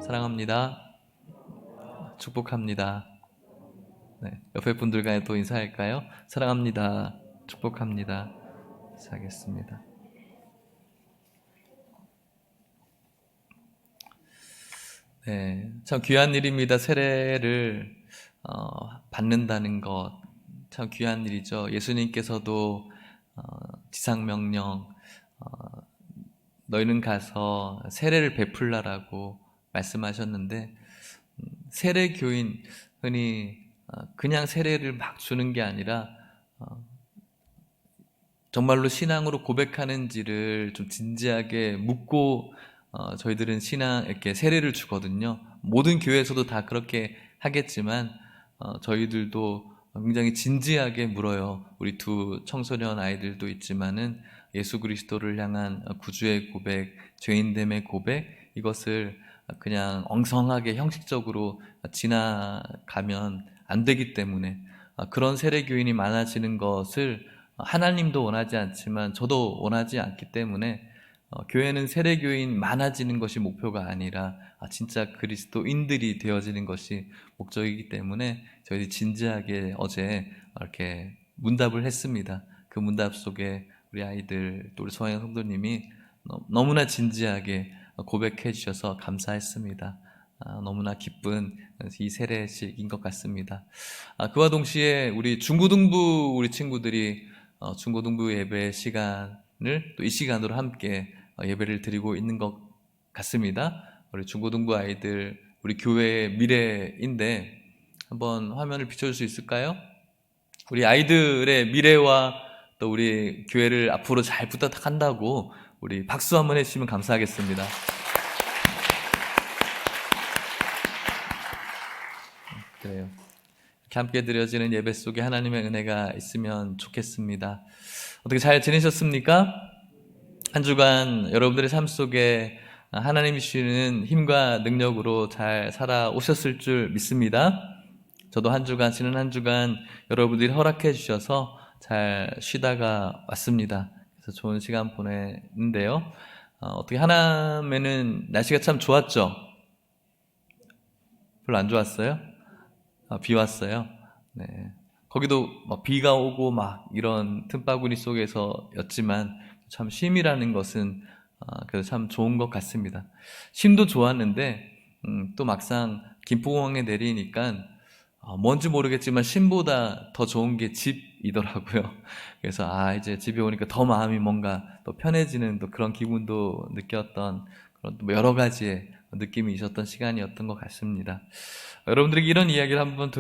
사랑합니다. 축복합니다. 네, 옆에 분들과 또 인사할까요? 사랑합니다. 축복합니다. 인사하겠습니다. 네, 참 귀한 일입니다. 세례를 받는다는 것 참 귀한 일이죠. 예수님께서도 지상명령 너희는 가서 세례를 베풀라라고 말씀하셨는데 세례교인 흔히 그냥 세례를 막 주는 게 아니라 정말로 신앙으로 고백하는지를 좀 진지하게 묻고 저희들은 이렇게 세례를 주거든요. 모든 교회에서도 다 그렇게 하겠지만 저희들도 굉장히 진지하게 물어요. 우리 두 청소년 아이들도 있지만은 예수 그리스도를 향한 구주의 고백, 죄인됨의 고백, 이것을 그냥 엉성하게 형식적으로 지나가면 안 되기 때문에 그런 세례교인이 많아지는 것을 하나님도 원하지 않지만 저도 원하지 않기 때문에 교회는 세례교인 많아지는 것이 목표가 아니라 진짜 그리스도인들이 되어지는 것이 목적이기 때문에 저희들이 진지하게 어제 이렇게 문답을 했습니다. 그 문답 속에 우리 아이들 또 우리 소아영 성도님이 너무나 진지하게 고백해 주셔서 감사했습니다. 너무나 기쁜 이 세례식인 것 같습니다. 그와 동시에 우리 중고등부 우리 친구들이 중고등부 예배 시간을 또 이 시간으로 함께 예배를 드리고 있는 것 같습니다. 우리 중고등부 아이들 우리 교회의 미래인데 한번 화면을 비춰줄 수 있을까요? 우리 아이들의 미래와 또 우리 교회를 앞으로 잘 부탁한다고 우리 박수 한번 해주시면 감사하겠습니다. 그래요. 이렇게 함께 드려지는 예배 속에 하나님의 은혜가 있으면 좋겠습니다. 어떻게 잘 지내셨습니까? 한 주간 여러분들의 삶 속에 하나님이 주시는 힘과 능력으로 잘 살아오셨을 줄 믿습니다. 저도 지난 한 주간 여러분들이 허락해 주셔서 잘 쉬다가 왔습니다. 그래서 좋은 시간 보냈는데요. 어떻게 하남에는 날씨가 참 좋았죠? 별로 안 좋았어요? 비 왔어요? 네. 거기도 막 비가 오고 막 이런 틈바구니 속에서였지만 참 쉼이라는 것은 그래도 참 좋은 것 같습니다. 쉼도 좋았는데 또 막상 김포공항에 내리니까 뭔지 모르겠지만 쉼보다 더 좋은 게 집이더라고요. 그래서 이제 집에 오니까 더 마음이 뭔가 또 편해지는 또 그런 기분도 느꼈던 그런 또 여러 가지의 느낌이 있었던 시간이었던 것 같습니다. 여러분들에게 이런 이야기를 한번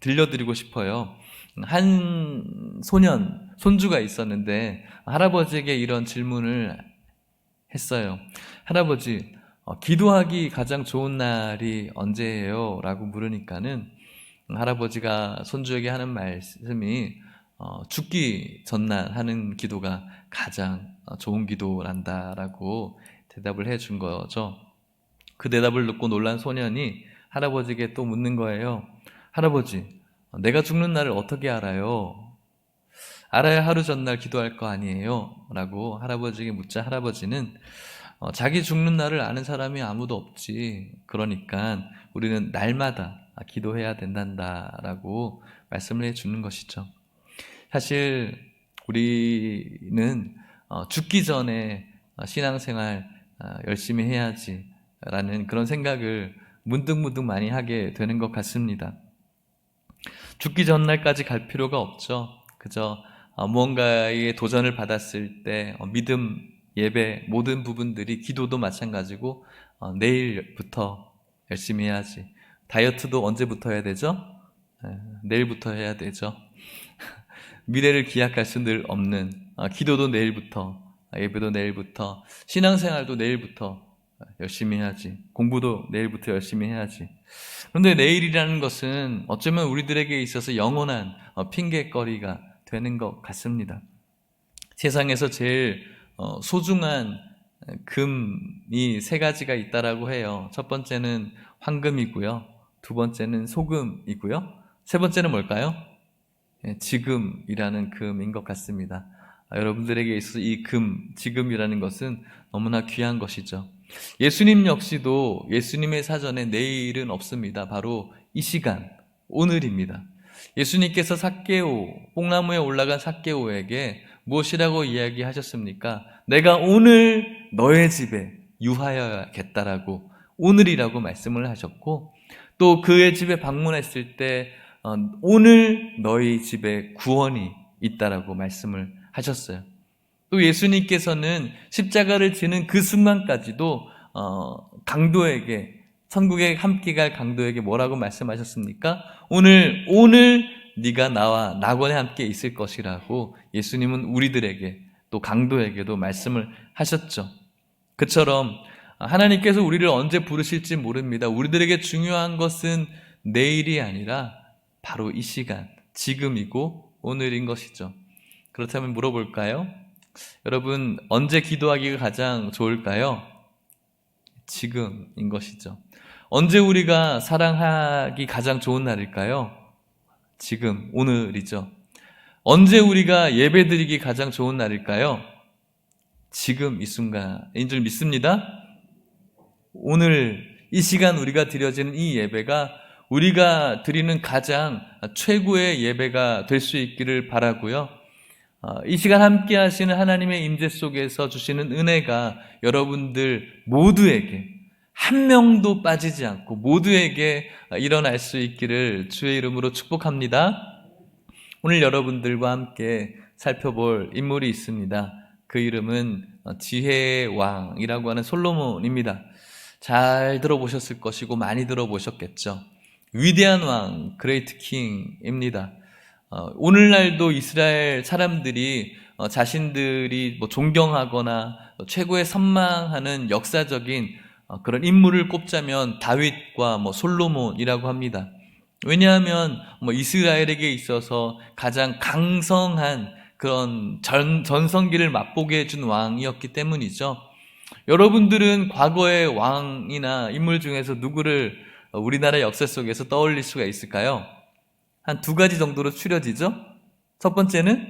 들려드리고 싶어요. 한 손주가 있었는데 할아버지에게 이런 질문을 했어요. 할아버지, 기도하기 가장 좋은 날이 언제예요? 라고 물으니까는 할아버지가 손주에게 하는 말씀이 죽기 전날 하는 기도가 가장 좋은 기도란다라고 대답을 해준 거죠. 그 대답을 듣고 놀란 소년이 할아버지에게 또 묻는 거예요. 할아버지, 내가 죽는 날을 어떻게 알아요? 알아야 하루 전날 기도할 거 아니에요? 라고 할아버지에게 묻자 할아버지는 자기 죽는 날을 아는 사람이 아무도 없지. 그러니까 우리는 날마다 기도해야 된단다라고 말씀을 해주는 것이죠. 사실 우리는 죽기 전에 신앙생활 열심히 해야지 라는 그런 생각을 문득문득 많이 하게 되는 것 같습니다. 죽기 전날까지 갈 필요가 없죠. 그저 무언가의 도전을 받았을 때 믿음, 예배 모든 부분들이 기도도 마찬가지고 내일부터 열심히 해야지. 다이어트도 언제부터 해야 되죠? 내일부터 해야 되죠. 미래를 기약할 수 늘 없는 기도도 내일부터, 예배도 내일부터, 신앙생활도 내일부터 열심히 해야지. 공부도 내일부터 열심히 해야지. 그런데 내일이라는 것은 어쩌면 우리들에게 있어서 영원한 핑계거리가 되는 것 같습니다. 세상에서 제일 소중한 금이 세 가지가 있다라고 해요. 첫 번째는 황금이고요. 두 번째는 소금이고요. 세 번째는 뭘까요? 지금이라는 금인 것 같습니다. 여러분들에게 있어서 이 지금이라는 것은 너무나 귀한 것이죠. 예수님 역시도 예수님의 사전에 내일은 없습니다. 바로 이 시간, 오늘입니다. 예수님께서 삭개오, 뽕나무에 올라간 삭개오에게 무엇이라고 이야기하셨습니까? 내가 오늘 너의 집에 유하여야겠다라고, 오늘이라고 말씀을 하셨고, 또 그의 집에 방문했을 때 오늘 너희 집에 구원이 있다라고 말씀을 하셨어요. 또 예수님께서는 십자가를 지는 그 순간까지도 강도에게, 천국에 함께 갈 강도에게 뭐라고 말씀하셨습니까? 오늘 네가 나와 낙원에 함께 있을 것이라고 예수님은 우리들에게, 또 강도에게도 말씀을 하셨죠. 그처럼 하나님께서 우리를 언제 부르실지 모릅니다. 우리들에게 중요한 것은 내일이 아니라 바로 이 시간, 지금이고 오늘인 것이죠. 그렇다면 물어볼까요? 여러분, 언제 기도하기가 가장 좋을까요? 지금인 것이죠. 언제 우리가 사랑하기 가장 좋은 날일까요? 지금, 오늘이죠. 언제 우리가 예배드리기 가장 좋은 날일까요? 지금 이 순간인 줄 믿습니다. 오늘 이 시간 우리가 드려지는 이 예배가 우리가 드리는 가장 최고의 예배가 될 수 있기를 바라고요. 이 시간 함께 하시는 하나님의 임재 속에서 주시는 은혜가 여러분들 모두에게, 한 명도 빠지지 않고 모두에게 일어날 수 있기를 주의 이름으로 축복합니다. 오늘 여러분들과 함께 살펴볼 인물이 있습니다. 그 이름은 지혜의 왕이라고 하는 솔로몬입니다. 잘 들어보셨을 것이고 많이 들어보셨겠죠. 위대한 왕, 그레이트 킹입니다. 오늘날도 이스라엘 사람들이 자신들이 존경하거나 최고의 선망하는 역사적인 그런 인물을 꼽자면 다윗과 솔로몬이라고 합니다. 왜냐하면 이스라엘에게 있어서 가장 강성한 그런 전성기를 맛보게 해준 왕이었기 때문이죠. 여러분들은 과거의 왕이나 인물 중에서 누구를 우리나라 역사 속에서 떠올릴 수가 있을까요? 한 두 가지 정도로 추려지죠. 첫 번째는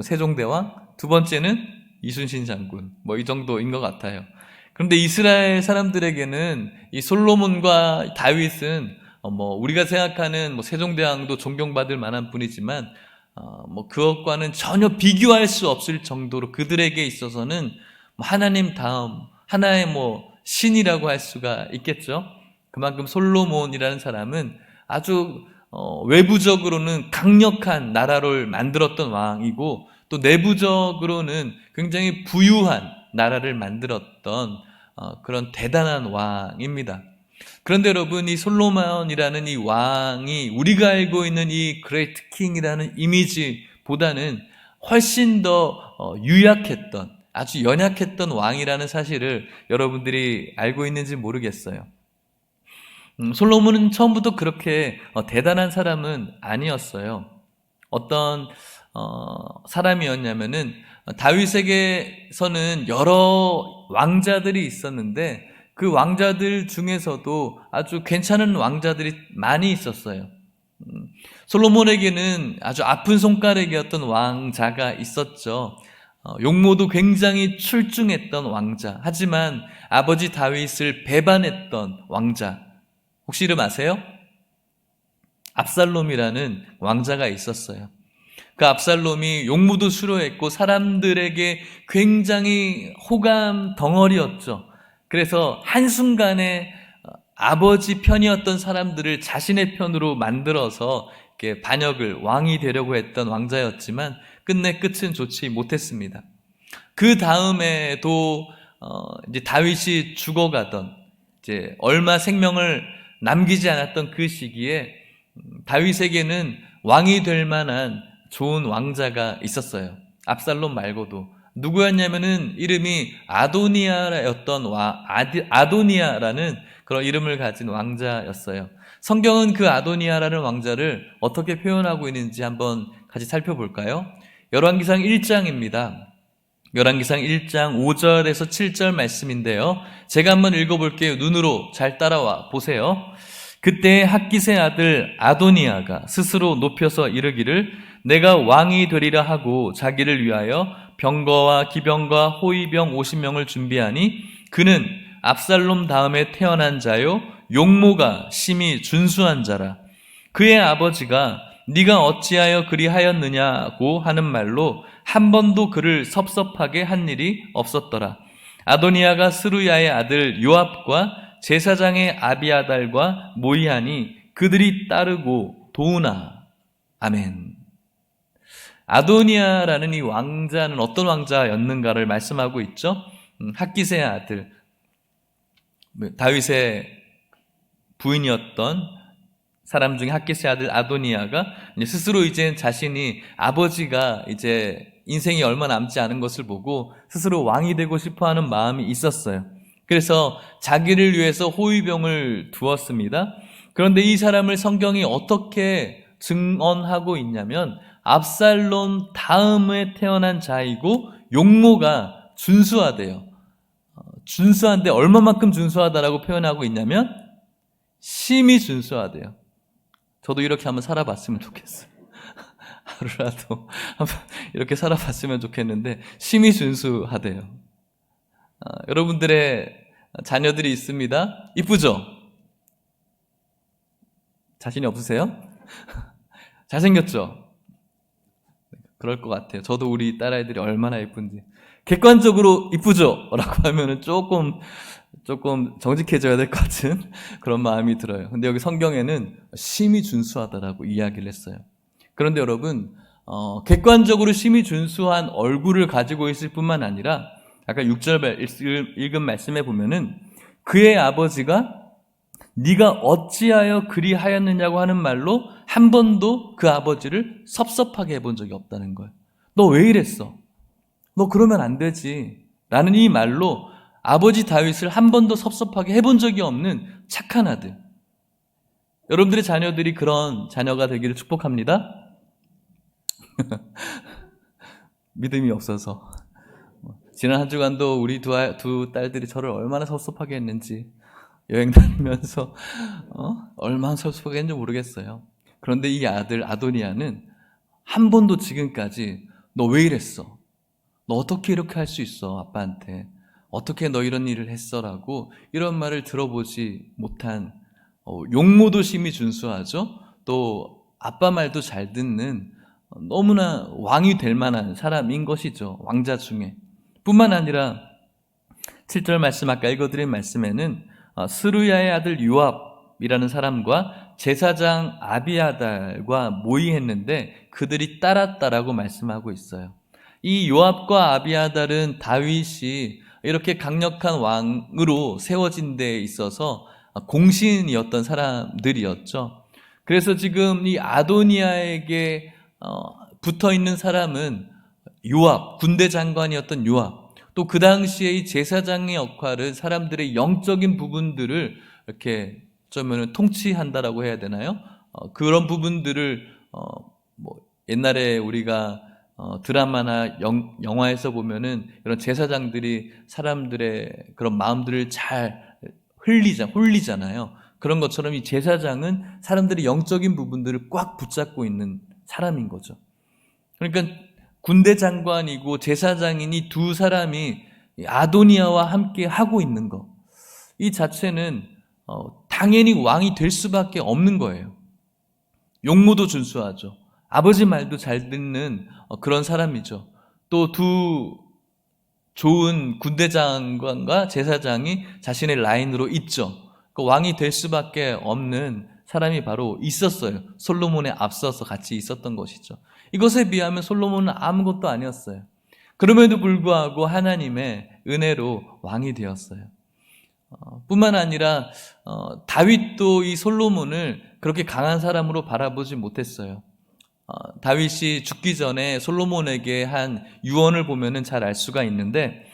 세종대왕, 두 번째는 이순신 장군, 이 정도인 것 같아요. 그런데 이스라엘 사람들에게는 이 솔로몬과 다윗은 우리가 생각하는 세종대왕도 존경받을 만한 분이지만 그것과는 전혀 비교할 수 없을 정도로 그들에게 있어서는 하나님 다음 하나의 신이라고 할 수가 있겠죠. 그만큼 솔로몬이라는 사람은 아주 외부적으로는 강력한 나라를 만들었던 왕이고, 또 내부적으로는 굉장히 부유한 나라를 만들었던 그런 대단한 왕입니다. 그런데 여러분, 이 솔로몬이라는 이 왕이 우리가 알고 있는 이 그레이트 킹이라는 이미지보다는 훨씬 더 유약했던, 아주 연약했던 왕이라는 사실을 여러분들이 알고 있는지 모르겠어요. 솔로몬은 처음부터 그렇게 대단한 사람은 아니었어요. 어떤 사람이었냐면은, 다윗에게서는 여러 왕자들이 있었는데 그 왕자들 중에서도 아주 괜찮은 왕자들이 많이 있었어요. 솔로몬에게는 아주 아픈 손가락이었던 왕자가 있었죠. 용모도 굉장히 출중했던 왕자, 하지만 아버지 다윗을 배반했던 왕자, 혹시 이름 아세요? 압살롬이라는 왕자가 있었어요. 그 압살롬이 용모도 수려했고 사람들에게 굉장히 호감 덩어리였죠. 그래서 한순간에 아버지 편이었던 사람들을 자신의 편으로 만들어서 이렇게 반역을, 왕이 되려고 했던 왕자였지만 끝내 끝은 좋지 못했습니다. 그 다음에도 이제 다윗이 죽어가던, 이제 얼마 생명을 남기지 않았던 그 시기에 다윗에게는 왕이 될 만한 좋은 왕자가 있었어요. 압살롬 말고도. 누구였냐면은 이름이 아도니아였던 아도니아라는 그런 이름을 가진 왕자였어요. 성경은 그 아도니아라는 왕자를 어떻게 표현하고 있는지 한번 같이 살펴볼까요? 열왕기상 1장입니다. 열왕기상 1장 5절에서 7절 말씀인데요. 제가 한번 읽어볼게요. 눈으로 잘 따라와 보세요. 그때 핫깃의 아들 아도니아가 스스로 높여서 이르기를 내가 왕이 되리라 하고 자기를 위하여 병거와 기병과 호위병 50명을 준비하니 그는 압살롬 다음에 태어난 자요 용모가 심히 준수한 자라. 그의 아버지가 네가 어찌하여 그리하였느냐고 하는 말로 한 번도 그를 섭섭하게 한 일이 없었더라. 아도니아가 스루야의 아들 요압과 제사장의 아비아달과 모이하니 그들이 따르고 도우나. 아멘. 아도니아라는 이 왕자는 어떤 왕자였는가를 말씀하고 있죠. 핫깃의 아들, 다윗의 부인이었던 사람 중에 핫깃의 아들 아도니아가 스스로 이제 자신이 아버지가 이제 인생이 얼마 남지 않은 것을 보고 스스로 왕이 되고 싶어하는 마음이 있었어요. 그래서 자기를 위해서 호위병을 두었습니다. 그런데 이 사람을 성경이 어떻게 증언하고 있냐면 압살롬 다음에 태어난 자이고 용모가 준수하대요. 준수한데 얼마만큼 준수하다라고 표현하고 있냐면 심히 준수하대요. 저도 이렇게 한번 살아봤으면 좋겠어요. 하루라도 한번 이렇게 살아봤으면 좋겠는데 심히 준수하대요. 여러분들의 자녀들이 있습니다. 이쁘죠? 자신이 없으세요? 잘생겼죠? 그럴 것 같아요. 저도 우리 딸아이들이 얼마나 예쁜지. 객관적으로 이쁘죠? 라고 하면은 조금 정직해져야 될 것 같은 그런 마음이 들어요. 근데 여기 성경에는 심히 준수하다라고 이야기를 했어요. 그런데 여러분, 객관적으로 심히 준수한 얼굴을 가지고 있을 뿐만 아니라 아까 6절 읽은 말씀에 보면은 그의 아버지가 네가 어찌하여 그리하였느냐고 하는 말로 한 번도 그 아버지를 섭섭하게 해본 적이 없다는 거예요. 너 왜 이랬어? 너 그러면 안 되지. 라는 이 말로 아버지 다윗을 한 번도 섭섭하게 해본 적이 없는 착한 아들. 여러분들의 자녀들이 그런 자녀가 되기를 축복합니다. 믿음이 없어서. 지난 한 주간도 우리 두 딸들이 저를 얼마나 섭섭하게 했는지 여행 다니면서 얼마나 섭섭하게 했는지 모르겠어요. 그런데 이 아들 아도니아는 한 번도 지금까지 너 왜 이랬어? 너 어떻게 이렇게 할 수 있어? 아빠한테. 어떻게 너 이런 일을 했어? 라고 이런 말을 들어보지 못한 용모도 심히 준수하죠. 또 아빠 말도 잘 듣는 너무나 왕이 될 만한 사람인 것이죠. 왕자 중에. 뿐만 아니라 7절 말씀 아까 읽어드린 말씀에는 스루야의 아들 요압이라는 사람과 제사장 아비아달과 모의했는데 그들이 따랐다라고 말씀하고 있어요. 이 요압과 아비아달은 다윗이 이렇게 강력한 왕으로 세워진 데 있어서 공신이었던 사람들이었죠. 그래서 지금 이 아도니아에게 붙어있는 사람은 요압, 군대 장관이었던 요압, 또 그 당시에 이 제사장의 역할은 사람들의 영적인 부분들을 이렇게 어쩌면 통치한다라고 해야 되나요? 그런 부분들을 옛날에 우리가 드라마나 영화에서 보면은 이런 제사장들이 사람들의 그런 마음들을 잘 홀리잖아요. 그런 것처럼 이 제사장은 사람들의 영적인 부분들을 꽉 붙잡고 있는 사람인 거죠. 그러니까 군대 장관이고 제사장이니 두 사람이 아도니아와 함께 하고 있는 것, 이 자체는 당연히 왕이 될 수밖에 없는 거예요. 용모도 준수하죠. 아버지 말도 잘 듣는 그런 사람이죠. 또 두 좋은 군대 장관과 제사장이 자신의 라인으로 있죠. 그 왕이 될 수밖에 없는 사람이 바로 있었어요. 솔로몬에 앞서서 같이 있었던 것이죠. 이것에 비하면 솔로몬은 아무것도 아니었어요. 그럼에도 불구하고 하나님의 은혜로 왕이 되었어요. 뿐만 아니라 다윗도 이 솔로몬을 그렇게 강한 사람으로 바라보지 못했어요. 다윗이 죽기 전에 솔로몬에게 한 유언을 보면은 잘 알 수가 있는데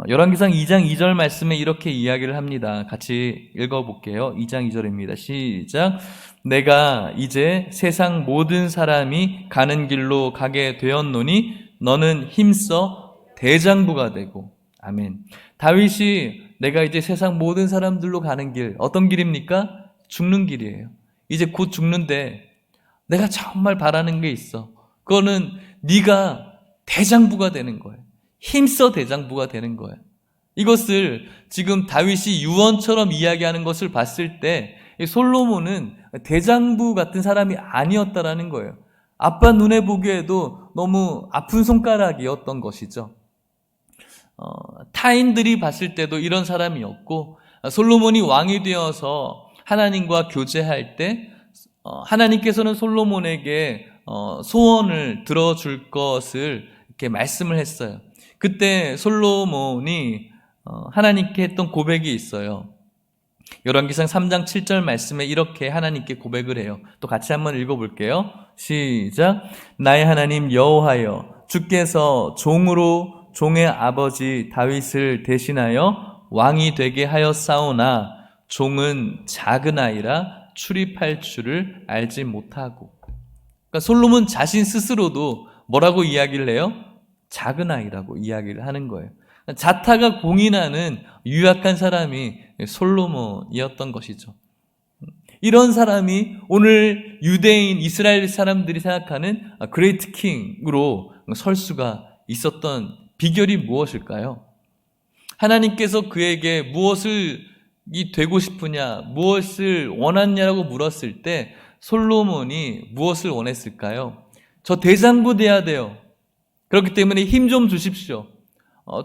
열왕기상 2장 2절 말씀에 이렇게 이야기를 합니다. 같이 읽어볼게요. 2장 2절입니다. 시작. 내가 이제 세상 모든 사람이 가는 길로 가게 되었노니 너는 힘써 대장부가 되고. 아멘. 다윗이 내가 이제 세상 모든 사람들로 가는 길, 어떤 길입니까? 죽는 길이에요. 이제 곧 죽는데 내가 정말 바라는 게 있어. 그거는 네가 대장부가 되는 거예요. 힘써 대장부가 되는 거예요. 이것을 지금 다윗이 유언처럼 이야기하는 것을 봤을 때 솔로몬은 대장부 같은 사람이 아니었다라는 거예요. 아빠 눈에 보기에도 너무 아픈 손가락이었던 것이죠. 타인들이 봤을 때도 이런 사람이었고, 솔로몬이 왕이 되어서 하나님과 교제할 때 하나님께서는 솔로몬에게 소원을 들어줄 것을 이렇게 말씀을 했어요. 그때 솔로몬이 하나님께 했던 고백이 있어요. 열왕기상 3장 7절 말씀에 이렇게 하나님께 고백을 해요. 또 같이 한번 읽어볼게요. 시작. 나의 하나님 여호와여, 주께서 종으로 종의 아버지 다윗을 대신하여 왕이 되게 하였사오나 종은 작은 아이라 출입할 줄을 알지 못하고. 그러니까 솔로몬 자신 스스로도 뭐라고 이야기를 해요? 작은 아이라고 이야기를 하는 거예요. 자타가 공인하는 유약한 사람이 솔로몬이었던 것이죠. 이런 사람이 오늘 유대인 이스라엘 사람들이 생각하는 그레이트 킹으로 설 수가 있었던 비결이 무엇일까요? 하나님께서 그에게 무엇을 되고 싶으냐, 무엇을 원하냐라고 물었을 때 솔로몬이 무엇을 원했을까요? 저 대장부 돼야 돼요. 그렇기 때문에 힘 좀 주십시오.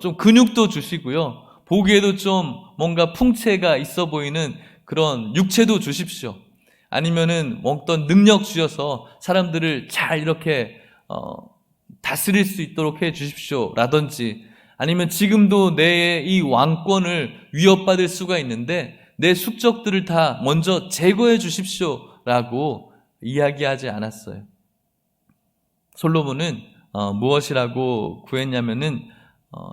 좀 근육도 주시고요. 보기에도 좀 뭔가 풍채가 있어 보이는 그런 육체도 주십시오. 아니면은 어떤 능력 주셔서 사람들을 잘 이렇게 다스릴 수 있도록 해 주십시오. 라든지 아니면 지금도 내 이 왕권을 위협받을 수가 있는데 내 숙적들을 다 먼저 제거해 주십시오. 라고 이야기하지 않았어요. 솔로몬은 무엇이라고 구했냐면은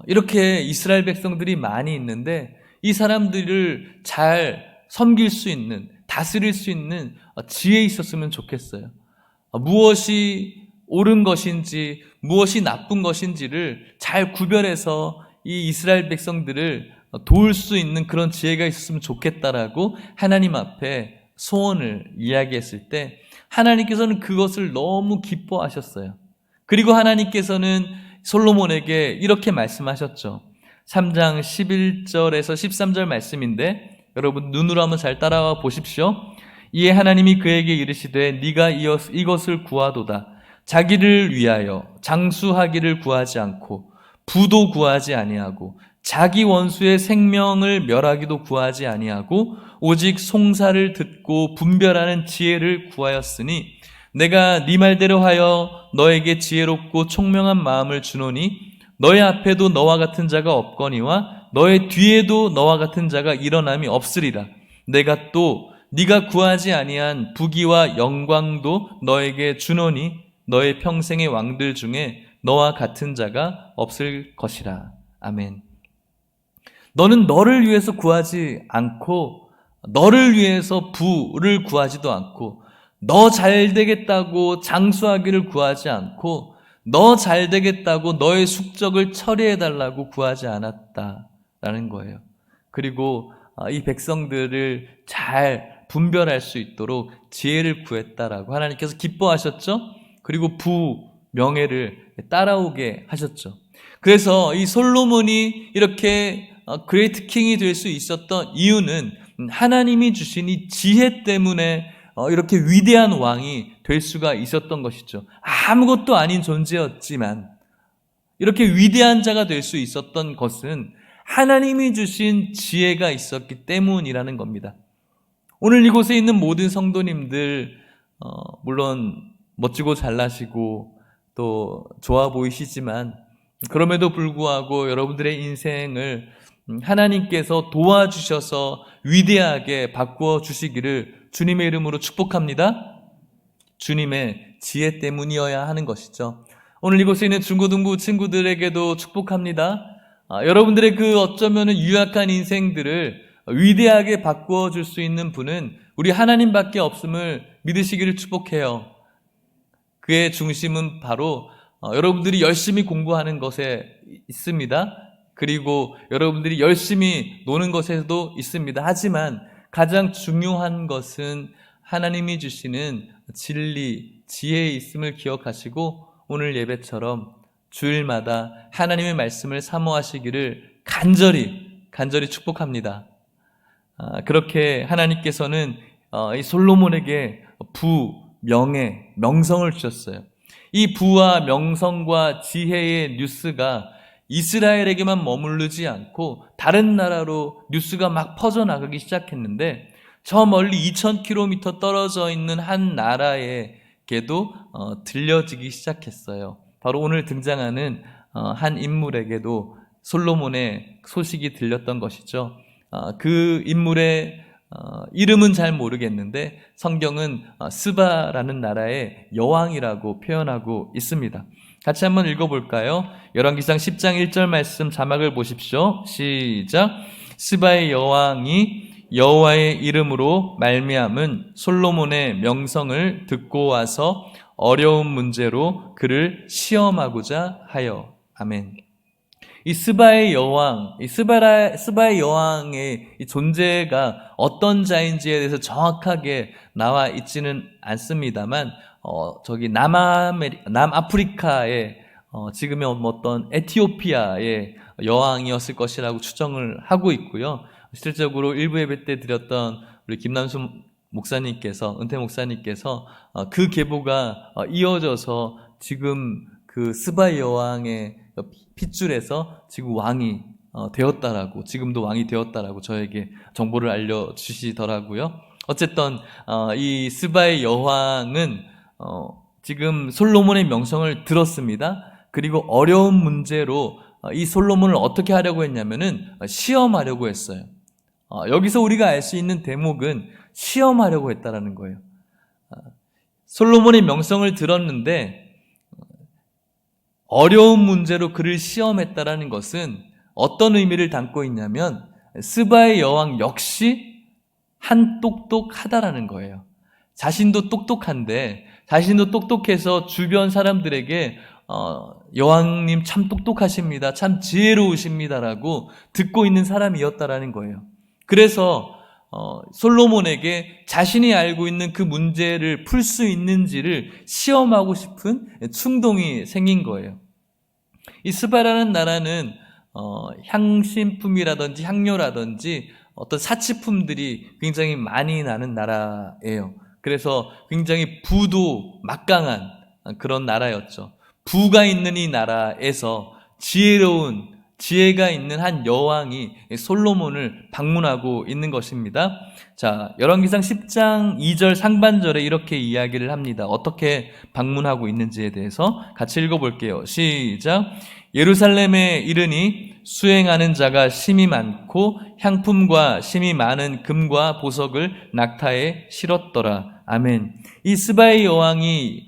이렇게 이스라엘 백성들이 많이 있는데 이 사람들을 잘 섬길 수 있는, 다스릴 수 있는 지혜 있었으면 좋겠어요. 무엇이 옳은 것인지 무엇이 나쁜 것인지를 잘 구별해서 이 이스라엘 백성들을 도울 수 있는 그런 지혜가 있었으면 좋겠다라고 하나님 앞에 소원을 이야기했을 때 하나님께서는 그것을 너무 기뻐하셨어요. 그리고 하나님께서는 솔로몬에게 이렇게 말씀하셨죠. 3장 11절에서 13절 말씀인데 여러분 눈으로 한번 잘 따라와 보십시오. 이에 하나님이 그에게 이르시되 네가 이것을 구하도다. 자기를 위하여 장수하기를 구하지 않고 부도 구하지 아니하고 자기 원수의 생명을 멸하기도 구하지 아니하고 오직 송사를 듣고 분별하는 지혜를 구하였으니 내가 네 말대로 하여 너에게 지혜롭고 총명한 마음을 주노니 너의 앞에도 너와 같은 자가 없거니와 너의 뒤에도 너와 같은 자가 일어남이 없으리라. 내가 또 네가 구하지 아니한 부귀와 영광도 너에게 주노니 너의 평생의 왕들 중에 너와 같은 자가 없을 것이라. 아멘. 너는 너를 위해서 구하지 않고 너를 위해서 부를 구하지도 않고 너 잘 되겠다고 장수하기를 구하지 않고 너 잘 되겠다고 너의 숙적을 처리해달라고 구하지 않았다라는 거예요. 그리고 이 백성들을 잘 분별할 수 있도록 지혜를 구했다라고 하나님께서 기뻐하셨죠. 그리고 명예를 따라오게 하셨죠. 그래서 이 솔로몬이 이렇게 그레이트 킹이 될 수 있었던 이유는 하나님이 주신 이 지혜 때문에 이렇게 위대한 왕이 될 수가 있었던 것이죠. 아무것도 아닌 존재였지만 이렇게 위대한 자가 될 수 있었던 것은 하나님이 주신 지혜가 있었기 때문이라는 겁니다. 오늘 이곳에 있는 모든 성도님들 물론 멋지고 잘나시고 또 좋아 보이시지만 그럼에도 불구하고 여러분들의 인생을 하나님께서 도와주셔서 위대하게 바꾸어 주시기를 주님의 이름으로 축복합니다. 주님의 지혜 때문이어야 하는 것이죠. 오늘 이곳에 있는 중고등부 친구들에게도 축복합니다. 여러분들의 그 어쩌면 유약한 인생들을 위대하게 바꾸어 줄 수 있는 분은 우리 하나님밖에 없음을 믿으시기를 축복해요. 그의 중심은 바로 여러분들이 열심히 공부하는 것에 있습니다. 그리고 여러분들이 열심히 노는 것에도 있습니다. 하지만 가장 중요한 것은 하나님이 주시는 진리, 지혜에 있음을 기억하시고 오늘 예배처럼 주일마다 하나님의 말씀을 사모하시기를 간절히 간절히 축복합니다. 그렇게 하나님께서는 이 솔로몬에게 부, 명예, 명성을 주셨어요. 이 부와 명성과 지혜의 뉴스가 이스라엘에게만 머무르지 않고 다른 나라로 뉴스가 막 퍼져나가기 시작했는데, 저 멀리 2000km 떨어져 있는 한 나라에게도 들려지기 시작했어요. 바로 오늘 등장하는 한 인물에게도 솔로몬의 소식이 들렸던 것이죠. 그 인물의 이름은 잘 모르겠는데 성경은 스바라는 나라의 여왕이라고 표현하고 있습니다. 같이 한번 읽어볼까요? 열왕기상 10장 1절 말씀 자막을 보십시오. 시작. 스바의 여왕이 여호와의 이름으로 말미암은 솔로몬의 명성을 듣고 와서 어려운 문제로 그를 시험하고자 하여. 아멘. 이 스바의 여왕, 스바의 여왕의 이 존재가 어떤 자인지에 대해서 정확하게 나와 있지는 않습니다만, 저기 남아프리카의 지금의 어떤 에티오피아의 여왕이었을 것이라고 추정을 하고 있고요. 실질적으로 일부 예배 때 드렸던 우리 김남수 목사님께서, 은퇴 목사님께서 그 계보가 이어져서 지금 그 스바의 여왕의 핏줄에서 지금 왕이 되었다라고, 지금도 왕이 되었다라고 저에게 정보를 알려주시더라고요. 어쨌든 이 스바의 여왕은 지금 솔로몬의 명성을 들었습니다. 그리고 어려운 문제로 이 솔로몬을 어떻게 하려고 했냐면은 시험하려고 했어요. 여기서 우리가 알 수 있는 대목은 시험하려고 했다라는 거예요. 솔로몬의 명성을 들었는데 어려운 문제로 그를 시험했다라는 것은 어떤 의미를 담고 있냐면, 스바의 여왕 역시 한 똑똑하다라는 거예요. 자신도 똑똑한데, 자신도 똑똑해서 주변 사람들에게 여왕님 참 똑똑하십니다, 참 지혜로우십니다라고 듣고 있는 사람이었다라는 거예요. 그래서 솔로몬에게 자신이 알고 있는 그 문제를 풀 수 있는지를 시험하고 싶은 충동이 생긴 거예요. 이 스바라는 나라는 향신품이라든지 향료라든지 어떤 사치품들이 굉장히 많이 나는 나라예요. 그래서 굉장히 부도 막강한 그런 나라였죠. 부가 있는 이 나라에서 지혜가 있는 한 여왕이 솔로몬을 방문하고 있는 것입니다. 자, 열왕기상 10장 2절 상반절에 이렇게 이야기를 합니다. 어떻게 방문하고 있는지에 대해서 같이 읽어볼게요. 시작. 예루살렘에 이르니 수행하는 자가 심히 많고 향품과 심히 많은 금과 보석을 낙타에 실었더라. 아멘. 이 스바의 여왕이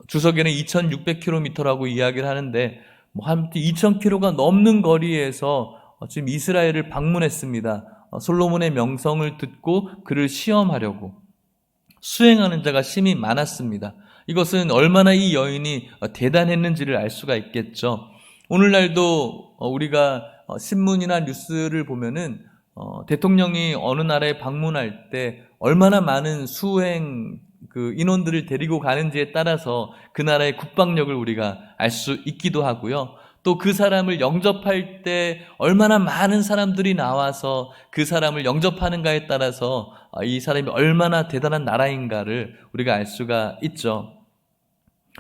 주석에는 2600km라고 이야기를 하는데 한 2000km가 넘는 거리에서 지금 이스라엘을 방문했습니다. 솔로몬의 명성을 듣고 그를 시험하려고. 수행하는 자가 심히 많았습니다. 이것은 얼마나 이 여인이 대단했는지를 알 수가 있겠죠. 오늘날도 우리가 신문이나 뉴스를 보면은 대통령이 어느 나라에 방문할 때 얼마나 많은 수행 인원들을 데리고 가는지에 따라서 그 나라의 국방력을 우리가 알 수 있기도 하고요. 또 그 사람을 영접할 때 얼마나 많은 사람들이 나와서 그 사람을 영접하는가에 따라서 이 사람이 얼마나 대단한 나라인가를 우리가 알 수가 있죠.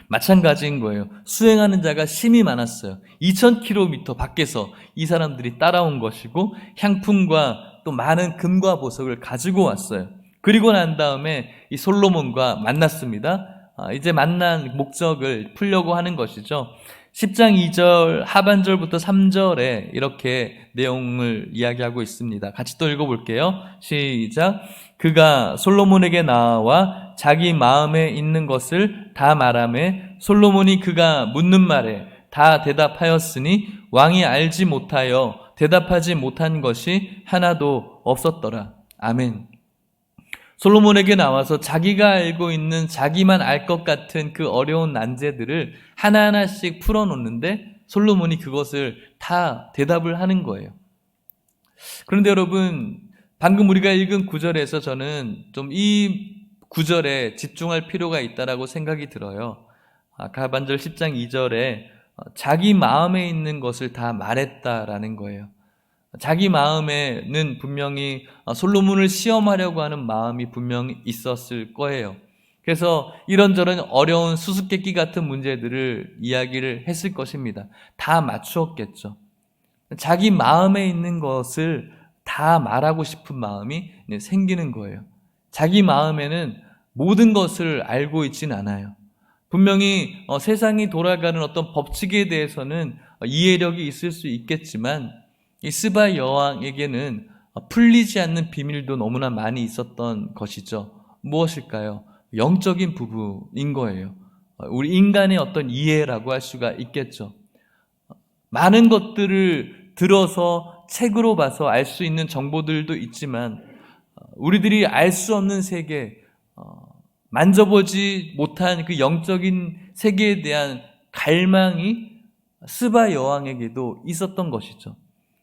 마찬가지인 거예요. 수행하는 자가 심히 많았어요. 2000km 밖에서 이 사람들이 따라온 것이고 향품과 또 많은 금과 보석을 가지고 왔어요. 그리고 난 다음에 이 솔로몬과 만났습니다. 이제 만난 목적을 풀려고 하는 것이죠. 10장 2절 하반절부터 3절에 이렇게 내용을 이야기하고 있습니다. 같이 또 읽어볼게요. 시작. 그가 솔로몬에게 나와 자기 마음에 있는 것을 다 말하매 솔로몬이 그가 묻는 말에 다 대답하였으니 왕이 알지 못하여 대답하지 못한 것이 하나도 없었더라. 아멘. 솔로몬에게 나와서 자기가 알고 있는, 자기만 알 것 같은 그 어려운 난제들을 하나하나씩 풀어놓는데 솔로몬이 그것을 다 대답을 하는 거예요. 그런데 여러분, 방금 우리가 읽은 구절에서 저는 좀 이 구절에 집중할 필요가 있다라고 생각이 들어요. 하반절 10장 2절에 자기 마음에 있는 것을 다 말했다라는 거예요. 자기 마음에는 분명히 솔로몬을 시험하려고 하는 마음이 분명히 있었을 거예요. 그래서 이런저런 어려운 수수께끼 같은 문제들을 이야기를 했을 것입니다. 다 맞추었겠죠. 자기 마음에 있는 것을 다 말하고 싶은 마음이 생기는 거예요. 자기 마음에는 모든 것을 알고 있진 않아요. 분명히 세상이 돌아가는 어떤 법칙에 대해서는 이해력이 있을 수 있겠지만 이 스바 여왕에게는 풀리지 않는 비밀도 너무나 많이 있었던 것이죠. 무엇일까요? 영적인 부분인 거예요. 우리 인간의 어떤 이해라고 할 수가 있겠죠. 많은 것들을 들어서 책으로 봐서 알 수 있는 정보들도 있지만 우리들이 알 수 없는 세계, 만져보지 못한 그 영적인 세계에 대한 갈망이 스바 여왕에게도 있었던 것이죠.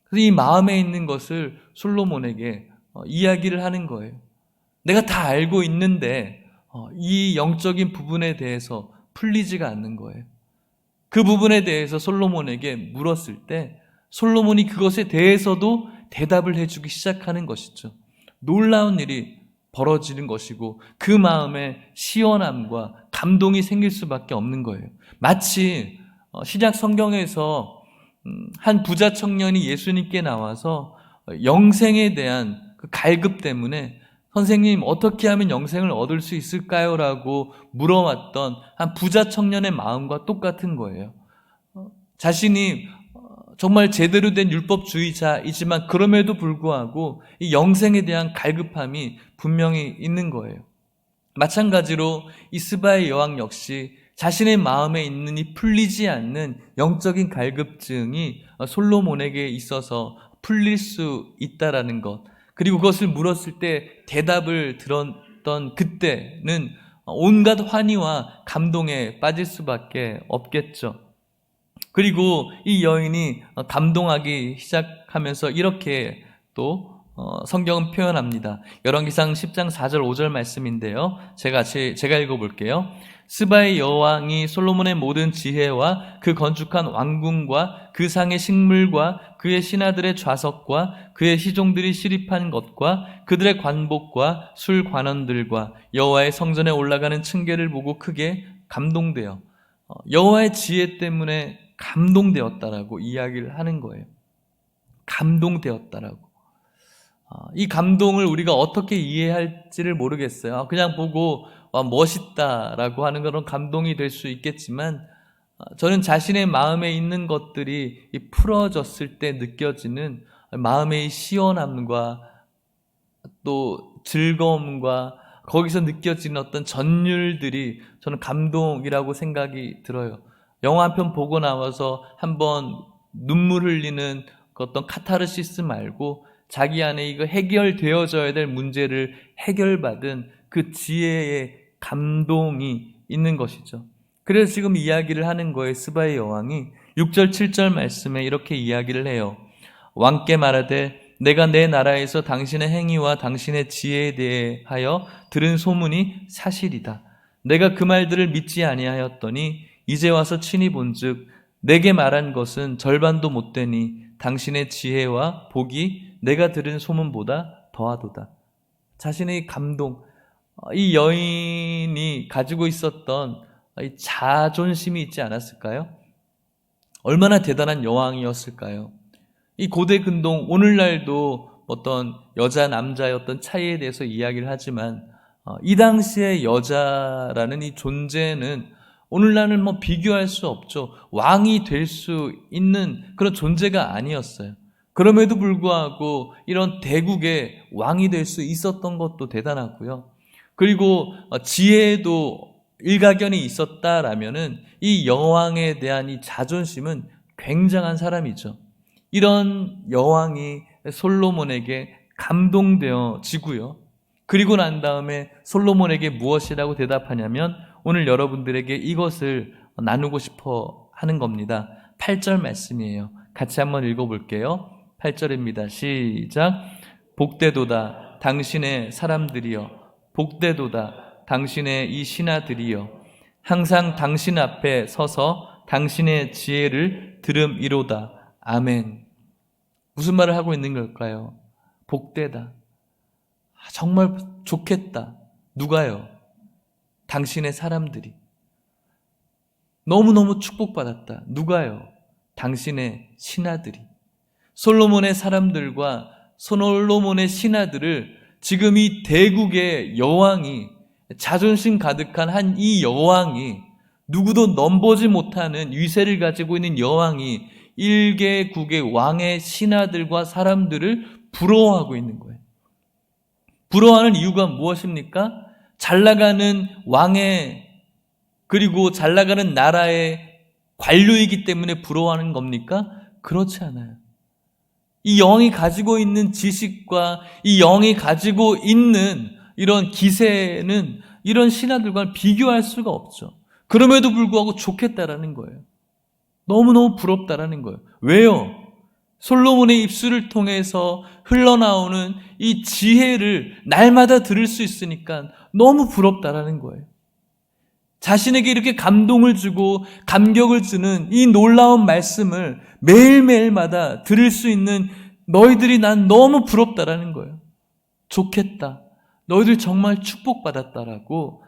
그래서 이 마음에 있는 것을 솔로몬에게 이야기를 하는 거예요. 내가 다 알고 있는데 이 영적인 부분에 대해서 풀리지가 않는 거예요. 그 부분에 대해서 솔로몬에게 물었을 때 솔로몬이 그것에 대해서도 대답을 해주기 시작하는 것이죠. 놀라운 일이 벌어지는 것이고 그 마음에 시원함과 감동이 생길 수밖에 없는 거예요. 마치 신약 성경에서 한 부자 청년이 예수님께 나와서 영생에 대한 그 갈급 때문에 선생님 어떻게 하면 영생을 얻을 수 있을까요? 라고 물어왔던 한 부자 청년의 마음과 똑같은 거예요. 자신이 정말 제대로 된 율법주의자이지만 그럼에도 불구하고 이 영생에 대한 갈급함이 분명히 있는 거예요. 마찬가지로 이 스바의 여왕 역시 자신의 마음에 있는 이 풀리지 않는 영적인 갈급증이 솔로몬에게 있어서 풀릴 수 있다라는 것, 그리고 그것을 물었을 때 대답을 들었던 그때는 온갖 환희와 감동에 빠질 수밖에 없겠죠. 그리고 이 여인이 감동하기 시작하면서 이렇게 또 성경은 표현합니다. 열왕기상 10장 4절 5절 말씀인데요. 제가 읽어볼게요. 스바의 여왕이 솔로몬의 모든 지혜와 그 건축한 왕궁과 그 상의 식물과 그의 신하들의 좌석과 그의 시종들이 시립한 것과 그들의 관복과 술 관원들과 여호와의 성전에 올라가는 층계를 보고 크게 감동되어 여호와의 지혜 때문에 감동되었다라고 이야기를 하는 거예요. 감동되었다라고. 이 감동을 우리가 어떻게 이해할지를 모르겠어요. 그냥 보고 멋있다라고 하는 그런 감동이 될 수 있겠지만 저는 자신의 마음에 있는 것들이 풀어졌을 때 느껴지는 마음의 시원함과 또 즐거움과 거기서 느껴지는 어떤 전율들이 저는 감동이라고 생각이 들어요. 영화 한 편 보고 나와서 한번 눈물 흘리는 그 어떤 카타르시스 말고 자기 안에 이거 해결되어져야 될 문제를 해결받은 그 지혜의 감동이 있는 것이죠. 그래서 지금 이야기를 하는 거예요. 스바의 여왕이 6절 7절 말씀에 이렇게 이야기를 해요. 왕께 말하되 내가 내 나라에서 당신의 행위와 당신의 지혜에 대하여 들은 소문이 사실이다. 내가 그 말들을 믿지 아니하였더니 이제 와서 친히 본즉 내게 말한 것은 절반도 못 되니 당신의 지혜와 복이 내가 들은 소문보다 더하도다. 자신의 감동, 이 여인이 가지고 있었던 이 자존심이 있지 않았을까요? 얼마나 대단한 여왕이었을까요? 이 고대 근동, 오늘날도 어떤 여자 남자의 어떤 차이에 대해서 이야기를 하지만 이 당시의 여자라는 이 존재는 오늘날은 비교할 수 없죠. 왕이 될 수 있는 그런 존재가 아니었어요. 그럼에도 불구하고 이런 대국의 왕이 될 수 있었던 것도 대단하고요. 그리고 지혜도 일가견이 있었다라면은 이 여왕에 대한 이 자존심은 굉장한 사람이죠. 이런 여왕이 솔로몬에게 감동되어지고요. 그리고 난 다음에 솔로몬에게 무엇이라고 대답하냐면 오늘 여러분들에게 이것을 나누고 싶어 하는 겁니다. 8절 말씀이에요. 같이 한번 읽어볼게요. 8절입니다. 시작. 복되도다 당신의 사람들이여, 복되도다 당신의 이 신하들이여, 항상 당신 앞에 서서 당신의 지혜를 들음이로다. 아멘. 무슨 말을 하고 있는 걸까요? 복되다. 정말 좋겠다. 누가요? 당신의 사람들이. 너무너무 축복받았다. 누가요? 당신의 신하들이. 솔로몬의 사람들과 솔로몬의 신하들을 지금 이 대국의 여왕이, 자존심 가득한 한 이 여왕이, 누구도 넘보지 못하는 위세를 가지고 있는 여왕이 일개국의 왕의 신하들과 사람들을 부러워하고 있는 거예요. 부러워하는 이유가 무엇입니까? 잘나가는 왕의, 그리고 잘나가는 나라의 관료이기 때문에 부러워하는 겁니까? 그렇지 않아요. 이 영이 가지고 있는 지식과 이 영이 가지고 있는 이런 기세는 이런 신하들과 비교할 수가 없죠. 그럼에도 불구하고 좋겠다라는 거예요. 너무너무 부럽다라는 거예요. 왜요? 솔로몬의 입술을 통해서 흘러나오는 이 지혜를 날마다 들을 수 있으니까 너무 부럽다라는 거예요. 자신에게 이렇게 감동을 주고 감격을 주는 이 놀라운 말씀을 매일매일마다 들을 수 있는 너희들이 난 너무 부럽다라는 거예요. 좋겠다. 너희들 정말 축복받았다라고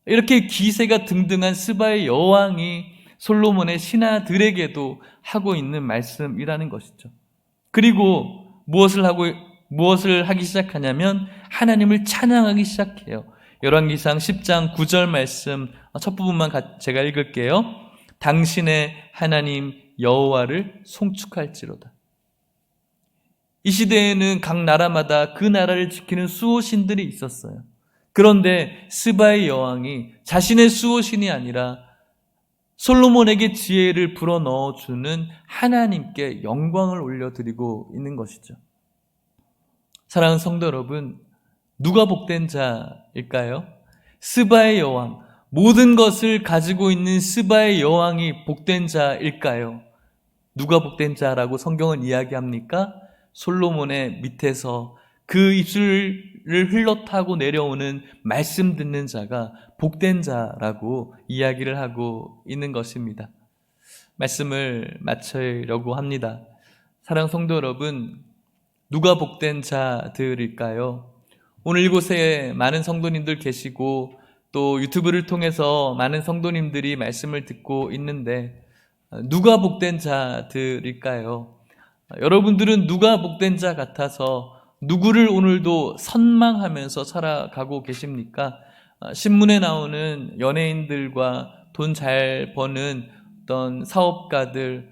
이렇게 기세가 등등한 스바의 여왕이 솔로몬의 신하들에게도 하고 있는 말씀이라는 것이죠. 그리고 무엇을 하기 시작하냐면 하나님을 찬양하기 시작해요. 열왕기상 10장 9절 말씀 첫 부분만 제가 읽을게요. 당신의 하나님 여호와를 송축할지로다. 이 시대에는 각 나라마다 그 나라를 지키는 수호신들이 있었어요. 그런데 스바의 여왕이 자신의 수호신이 아니라 솔로몬에게 지혜를 불어넣어주는 하나님께 영광을 올려드리고 있는 것이죠. 사랑하는 성도 여러분, 누가 복된 자일까요? 스바의 여왕, 모든 것을 가지고 있는 스바의 여왕이 복된 자일까요? 누가 복된 자라고 성경은 이야기합니까? 솔로몬의 밑에서 그 입술을 흘러타고 내려오는 말씀 듣는 자가 복된 자라고 이야기를 하고 있는 것입니다. 말씀을 마치려고 합니다. 사랑하는 성도 여러분, 누가 복된 자들일까요? 오늘 이곳에 많은 성도님들 계시고 또 유튜브를 통해서 많은 성도님들이 말씀을 듣고 있는데 누가 복된 자들일까요? 여러분들은 누가 복된 자 같아서 누구를 오늘도 선망하면서 살아가고 계십니까? 신문에 나오는 연예인들과 돈 잘 버는 어떤 사업가들,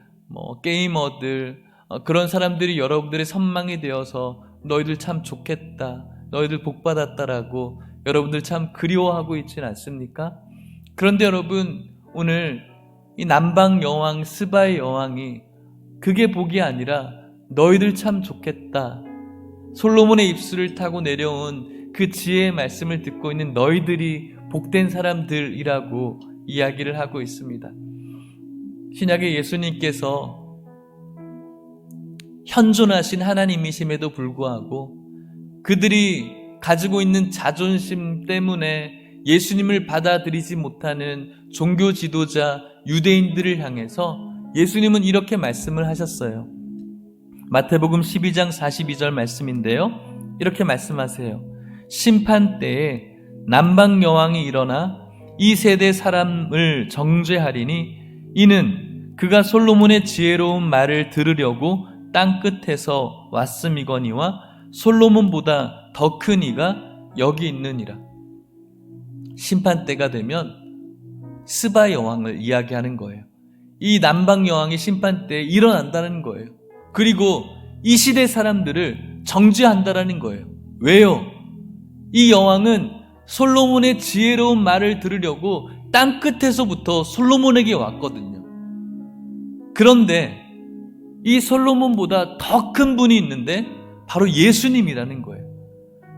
게이머들, 그런 사람들이 여러분들의 선망이 되어서 너희들 참 좋겠다, 너희들 복받았다라고 여러분들 참 그리워하고 있지는 않습니까? 그런데 여러분, 오늘 이 남방 여왕 스바의 여왕이 그게 복이 아니라 너희들 참 좋겠다, 솔로몬의 입술을 타고 내려온 그 지혜의 말씀을 듣고 있는 너희들이 복된 사람들이라고 이야기를 하고 있습니다. 신약의 예수님께서 현존하신 하나님이심에도 불구하고 그들이 가지고 있는 자존심 때문에 예수님을 받아들이지 못하는 종교 지도자 유대인들을 향해서 예수님은 이렇게 말씀을 하셨어요. 마태복음 12장 42절 말씀인데요, 이렇게 말씀하세요. 심판 때에 남방 여왕이 일어나 이 세대 사람을 정죄하리니 이는 그가 솔로몬의 지혜로운 말을 들으려고 땅 끝에서 왔음이거니와 솔로몬보다 더 큰 이가 여기 있느니라. 심판 때가 되면 스바 여왕을 이야기하는 거예요. 이 남방 여왕이 심판 때에 일어난다는 거예요. 그리고 이 시대 사람들을 정죄한다라는 거예요. 왜요? 이 여왕은 솔로몬의 지혜로운 말을 들으려고 땅 끝에서부터 솔로몬에게 왔거든요. 그런데 이 솔로몬보다 더 큰 분이 있는데 바로 예수님이라는 거예요.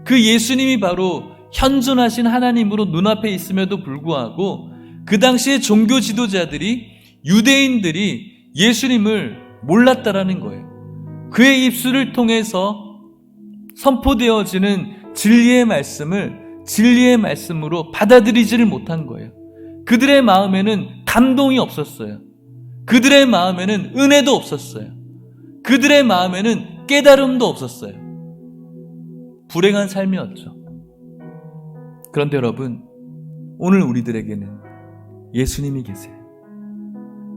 그 예수님이 바로 현존하신 하나님으로 눈앞에 있음에도 불구하고 그 당시의 종교 지도자들이, 유대인들이 예수님을 몰랐다라는 거예요. 그의 입술을 통해서 선포되어지는 진리의 말씀을 진리의 말씀으로 받아들이지를 못한 거예요. 그들의 마음에는 감동이 없었어요. 그들의 마음에는 은혜도 없었어요. 그들의 마음에는 깨달음도 없었어요. 불행한 삶이었죠. 그런데 여러분, 오늘 우리들에게는 예수님이 계세요.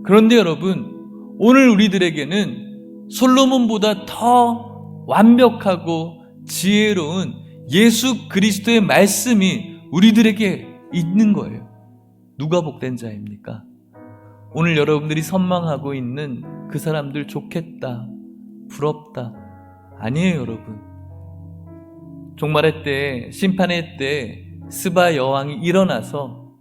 그런데 여러분, 오늘 우리들에게는 솔로몬보다 더 완벽하고 지혜로운 예수 그리스도의 말씀이 우리들에게 있는 거예요. 누가 복된 자입니까? 오늘 여러분들이 선망하고 있는 그 사람들 좋겠다, 부럽다. 아니에요, 여러분. 종말의 때, 심판의 때 스바 여왕이 일어나서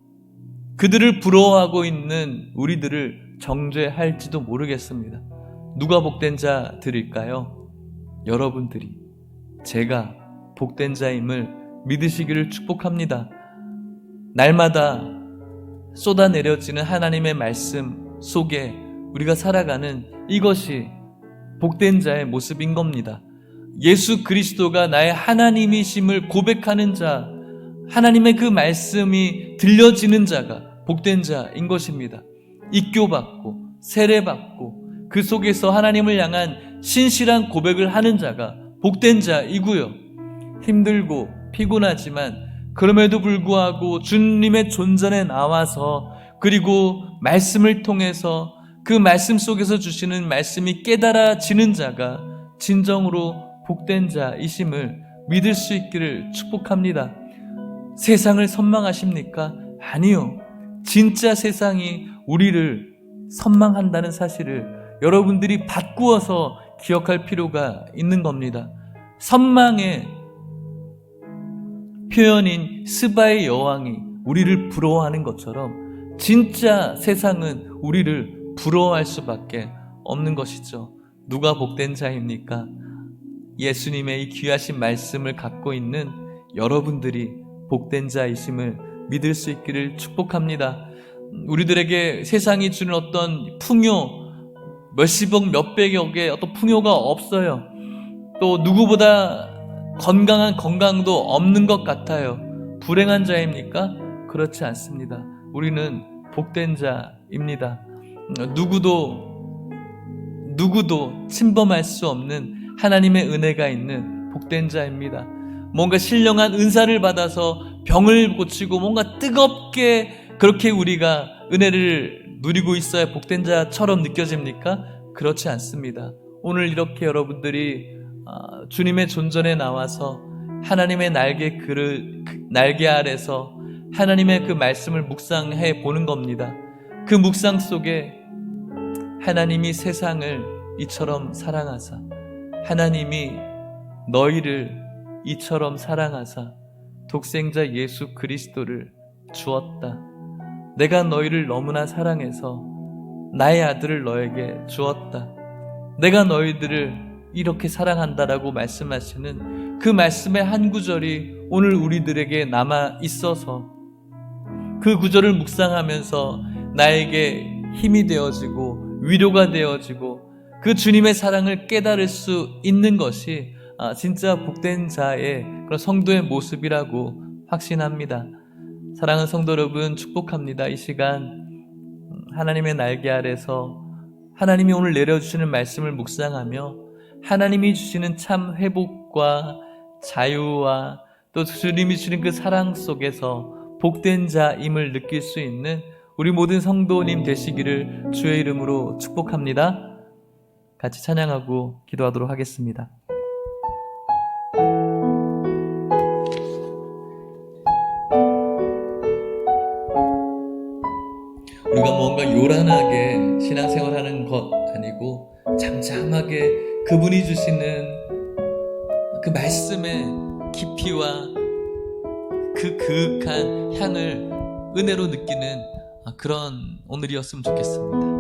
그들을 부러워하고 있는 우리들을 정죄할지도 모르겠습니다. 누가 복된 자들일까요? 여러분들이, 제가 복된 자임을 믿으시기를 축복합니다. 날마다 쏟아내려지는 하나님의 말씀 속에 우리가 살아가는 이것이 복된 자의 모습인 겁니다. 예수 그리스도가 나의 하나님이심을 고백하는 자, 하나님의 그 말씀이 들려지는 자가 복된 자인 것입니다. 입교받고 세례받고 그 속에서 하나님을 향한 신실한 고백을 하는 자가 복된 자이고요. 힘들고 피곤하지만 그럼에도 불구하고 주님의 존전에 나와서, 그리고 말씀을 통해서 그 말씀 속에서 주시는 말씀이 깨달아지는 자가 진정으로 복된 자이심을 믿을 수 있기를 축복합니다. 세상을 선망하십니까? 아니요. 진짜 세상이 우리를 선망한다는 사실을 여러분들이 바꾸어서 기억할 필요가 있는 겁니다. 선망의 표현인 스바의 여왕이 우리를 부러워하는 것처럼 진짜 세상은 우리를 부러워할 수밖에 없는 것이죠. 누가 복된 자입니까? 예수님의 이 귀하신 말씀을 갖고 있는 여러분들이 복된 자이심을 믿을 수 있기를 축복합니다. 우리들에게 세상이 주는 어떤 풍요, 몇십억 몇백억의 어떤 풍요가 없어요. 또 누구보다 건강한 건강도 없는 것 같아요. 불행한 자입니까? 그렇지 않습니다. 우리는 복된 자입니다. 누구도 침범할 수 없는 하나님의 은혜가 있는 복된 자입니다. 뭔가 신령한 은사를 받아서 병을 고치고 뭔가 뜨겁게 그렇게 우리가 은혜를 누리고 있어야 복된 자처럼 느껴집니까? 그렇지 않습니다. 오늘 이렇게 여러분들이 주님의 존전에 나와서 하나님의 날개 아래서 하나님의 그 말씀을 묵상해 보는 겁니다. 그 묵상 속에 하나님이 세상을 이처럼 사랑하사, 하나님이 너희를 이처럼 사랑하사 독생자 예수 그리스도를 주었다. 내가 너희를 너무나 사랑해서 나의 아들을 너에게 주었다. 내가 너희들을 이렇게 사랑한다라고 말씀하시는 그 말씀의 한 구절이 오늘 우리들에게 남아 있어서 그 구절을 묵상하면서 나에게 힘이 되어지고 위로가 되어지고 그 주님의 사랑을 깨달을 수 있는 것이 진짜 복된 자의 그런 성도의 모습이라고 확신합니다. 사랑하는 성도 여러분, 축복합니다. 이 시간 하나님의 날개 아래서 하나님이 오늘 내려주시는 말씀을 묵상하며 하나님이 주시는 참 회복과 자유와 또 주님이 주시는 그 사랑 속에서 복된 자임을 느낄 수 있는 우리 모든 성도님 되시기를 주의 이름으로 축복합니다. 같이 찬양하고 기도하도록 하겠습니다. 우리가 뭔가 요란하게 신앙생활하는 것 아니고 잠잠하게 그분이 주시는 그 말씀의 깊이와 그 그윽한 향을 은혜로 느끼는 그런 오늘이었으면 좋겠습니다.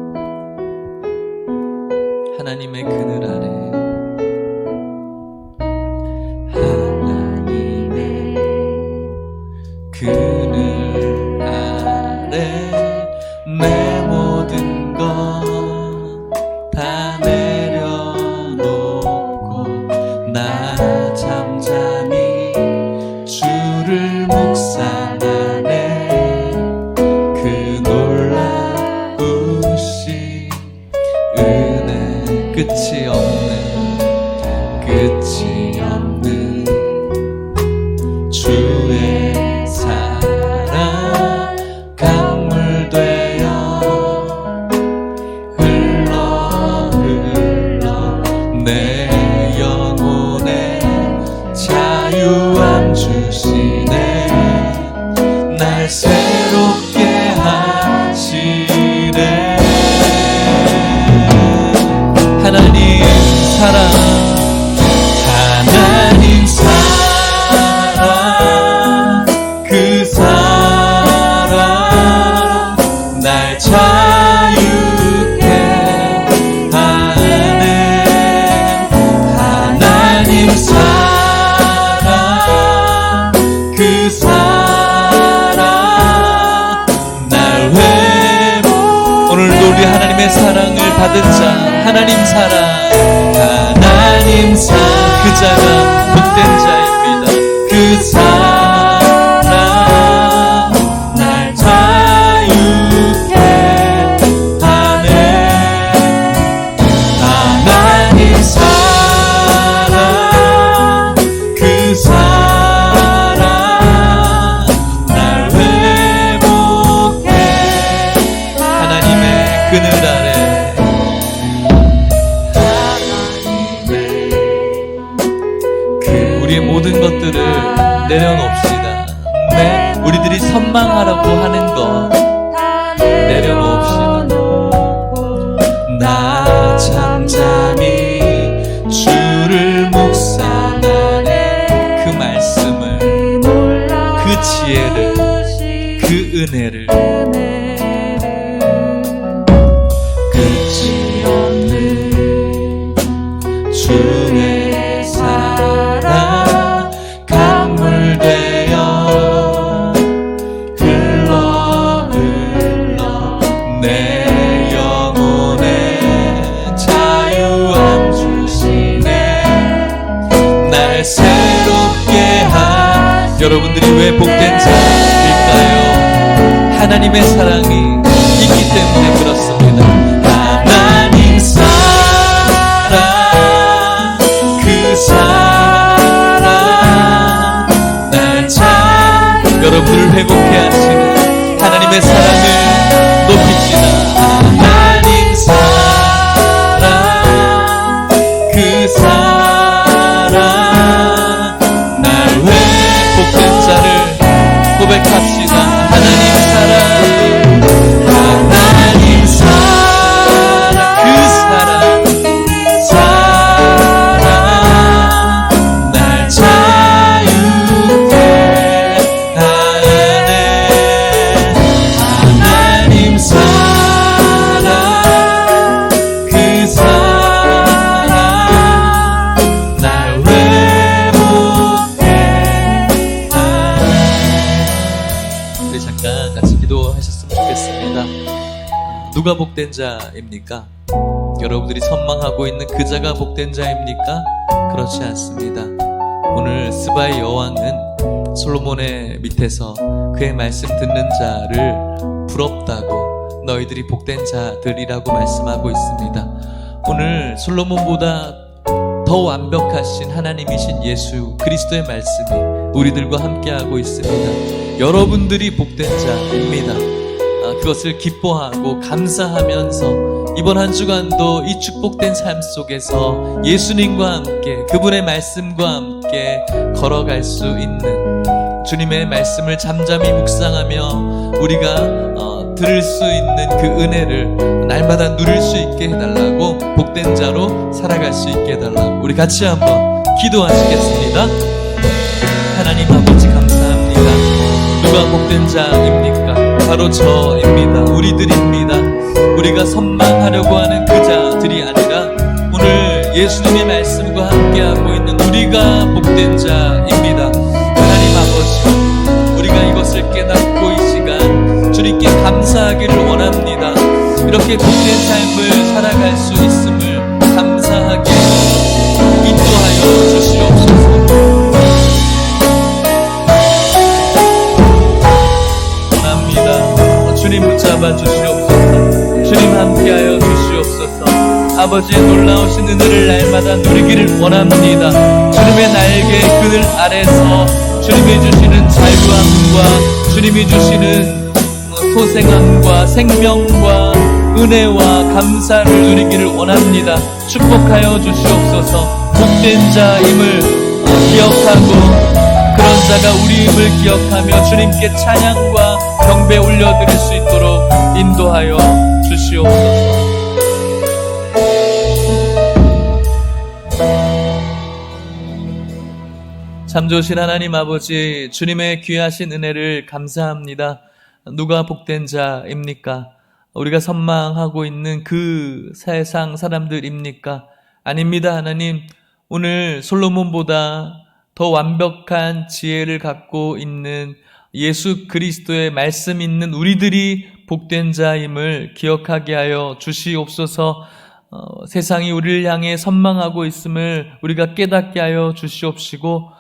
하나님의 그늘 아래, 하나님의 그늘 아래 내 모든 것 다 내려놓고 나 잠잠히 주를 묵상하네. 그 놀라우신 은혜 끝이 없는 내 영혼에 자유함 주시네. 날 새롭게 하시네. 하나님 사랑, 하나님 사랑, 그 사랑 날 자유케 하네. 하나님 사랑, 그 사랑 날 회복. 오늘도 우리 하나님의 사랑을 받은 자, 하나님 사랑, 하나님 사랑, 그 자가 복된 자입니다. 그 사랑 날 자유케 하네. 하나님 사랑, 그 사랑 날 회복해. 하나님의 그늘 아래 우리의 모든 것들을 내려놓읍시다. 네, 우리들이 선망하라고 하는 것 내려놓읍시다. 나 잠잠히 주를 묵상하네. 그 말씀을, 그 지혜를, 그 은혜를, 끝이 없는 주의 사랑 강물 되어 흘러 내 영혼에 자유함 주시네. 날 새롭게 여러분들이 왜 복된 자일까요? 하나님의 사랑이 있기 때문에 그렇습니다. 하나님 사랑, 그 사랑 날 여러분을 회복해 하시는 하나님의 사랑을 높입시다. 하나님 사랑, 그 사랑 날 회복된 자를 고백합시다. 하나님 사랑, 하나님 사랑, 그 사랑 날 자유케 하네. 하나님 사랑, 그 사랑 날 회복해 하네. 우리 잠깐 같이 기도하셨으면 좋겠습니다. 누가 복된 자입니까? 여러분들이 선망하고 있는 그 자가 복된 자입니까? 그렇지 않습니다. 오늘 스바의 여왕은 솔로몬의 밑에서 그의 말씀 듣는 자를 부럽다고, 너희들이 복된 자들이라고 말씀하고 있습니다. 오늘 솔로몬보다 더 완벽하신 하나님이신 예수 그리스도의 말씀이 우리들과 함께하고 있습니다. 여러분들이 복된 자입니다. 그것을 기뻐하고 감사하면서 이번 한 주간도 이 축복된 삶 속에서 예수님과 함께, 그분의 말씀과 함께 걸어갈 수 있는, 주님의 말씀을 잠잠히 묵상하며 우리가 들을 수 있는 그 은혜를 날마다 누릴 수 있게 해달라고, 복된 자로 살아갈 수 있게 해달라고 우리 같이 한번 기도하시겠습니다. 하나님 아버지 감사합니다. 누가 복된 자입니까? 바로 저입니다. 우리들입니다. 우리가 선망하려고 하는 그 자들이 아니라 오늘 예수님의 말씀과 함께하고 있는 우리가 복된 자입니다. 하나님 아버지, 우리가 이것을 깨닫고 이 시간 주님께 감사하기를 원합니다. 이렇게 복된 삶을 살아갈 수 있음을 감사하게 인도하여 주시옵소서. 주님 붙잡아 주시옵소서. 주님 함께하여 주시옵소서. 아버지의 놀라우신 은혜를 날마다 누리기를 원합니다. 주님의 날개의 그늘 아래서 주님이 주시는 자유함과 주님이 주시는 소생함과 생명과 은혜와 감사를 누리기를 원합니다. 축복하여 주시옵소서. 복된 자임을 기억하고 그런 자가 우리임을 기억하며 주님께 찬양과 경배 올려드릴 수 있도록 인도하여 주시옵소서. 참 좋으신 하나님 아버지, 주님의 귀하신 은혜를 감사합니다. 누가 복된 자입니까? 우리가 선망하고 있는 그 세상 사람들입니까? 아닙니다. 하나님, 오늘 솔로몬보다 더 완벽한 지혜를 갖고 있는 예수 그리스도의 말씀 있는 우리들이 복된 자임을 기억하게 하여 주시옵소서. 세상이 우리를 향해 선망하고 있음을 우리가 깨닫게 하여 주시옵시고,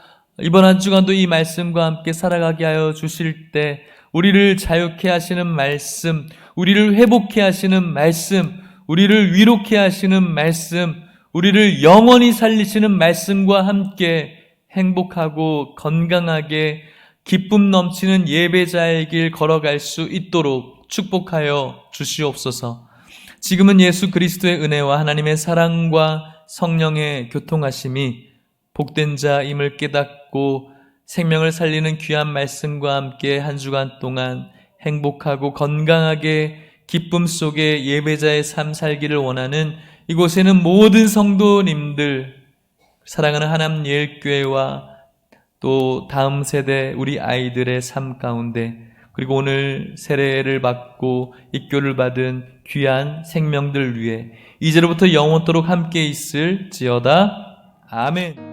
이번 한 주간도 이 말씀과 함께 살아가게 하여 주실 때 우리를 자유케 하시는 말씀, 우리를 회복케 하시는 말씀, 우리를 위로케 하시는 말씀, 우리를 영원히 살리시는 말씀과 함께 행복하고 건강하게 기쁨 넘치는 예배자의 길 걸어갈 수 있도록 축복하여 주시옵소서. 지금은 예수 그리스도의 은혜와 하나님의 사랑과 성령의 교통하심이 복된 자임을 깨닫고 생명을 살리는 귀한 말씀과 함께 한 주간 동안 행복하고 건강하게 기쁨 속에 예배자의 삶 살기를 원하는 이곳에는 모든 성도님들, 사랑하는 하남 예일교회와 또 다음 세대 우리 아이들의 삶 가운데, 그리고 오늘 세례를 받고 입교를 받은 귀한 생명들 위해 이제로부터 영원토록 함께 있을지어다. 아멘.